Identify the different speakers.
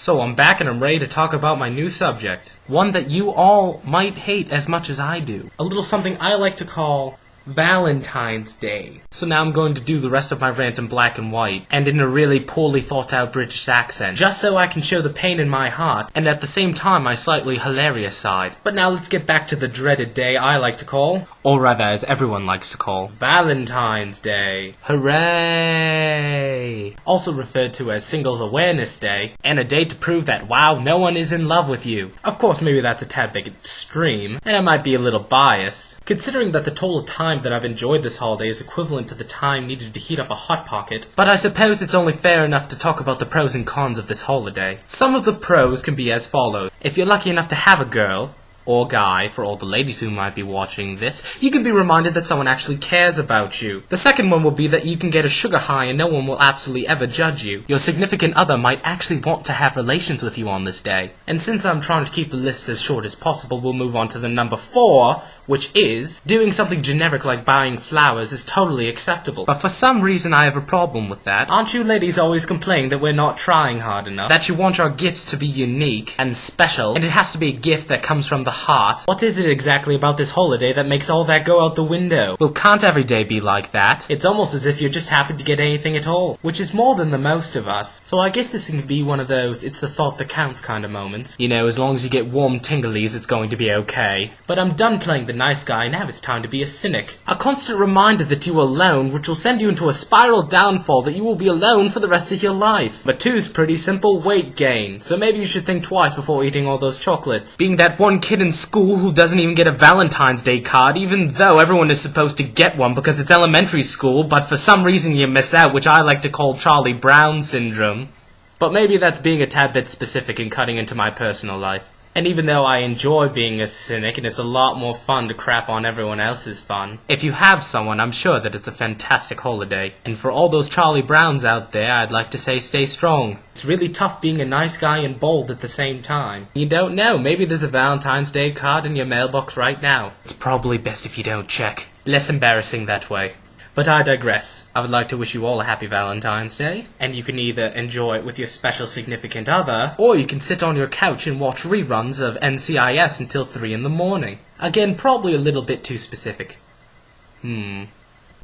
Speaker 1: So I'm back and I'm ready to talk about my new subject. One that you all might hate as much as I do. A little something I like to call Valentine's Day. So now I'm going to do the rest of my rant in black and white, and in a really poorly thought out British accent, just so I can show the pain in my heart, and at the same time my slightly hilarious side. But now let's get back to the dreaded day I like to call, or rather as everyone likes to call, Valentine's Day. Hooray! Also referred to as Singles Awareness Day, and a day to prove that, wow, no one is in love with you. Of course, maybe that's a tad bit extreme, and I might be a little biased, considering that the total time that I've enjoyed this holiday is equivalent to the time needed to heat up a Hot Pocket. But I suppose it's only fair enough to talk about the pros and cons of this holiday. Some of the pros can be as follows. If you're lucky enough to have a girl, or guy, for all the ladies who might be watching this, you can be reminded that someone actually cares about you. The second one will be that you can get a sugar high and no one will absolutely ever judge you. Your significant other might actually want to have relations with you on this day. And since I'm trying to keep the list as short as possible, we'll move on to the number 4, which is, doing something generic like buying flowers is totally acceptable. But for some reason I have a problem with that. Aren't you ladies always complaining that we're not trying hard enough? That you want our gifts to be unique and special, and it has to be a gift that comes from the heart? What is it exactly about this holiday that makes all that go out the window? Well, can't every day be like that? It's almost as if you're just happy to get anything at all, which is more than the most of us. So I guess this can be one of those it's the thought that counts kind of moments. You know, as long as you get warm tinglies, it's going to be okay. But I'm done playing the nice guy, now it's time to be a cynic. A constant reminder that you are alone, which will send you into a spiral downfall that you will be alone for the rest of your life. But 2's pretty simple: weight gain. So maybe you should think twice before eating all those chocolates. Being that one kid in school who doesn't even get a Valentine's Day card, even though everyone is supposed to get one because it's elementary school, but for some reason you miss out, which I like to call Charlie Brown syndrome. But maybe that's being a tad bit specific and cutting into my personal life. And even though I enjoy being a cynic and it's a lot more fun to crap on everyone else's fun, if you have someone, I'm sure that it's a fantastic holiday. And for all those Charlie Browns out there, I'd like to say stay strong. It's really tough being a nice guy and bold at the same time. You don't know, maybe there's a Valentine's Day card in your mailbox right now. It's probably best if you don't check. Less embarrassing that way. But I digress. I would like to wish you all a happy Valentine's Day, and you can either enjoy it with your special significant other, or you can sit on your couch and watch reruns of NCIS until 3 in the morning. Again, probably a little bit too specific.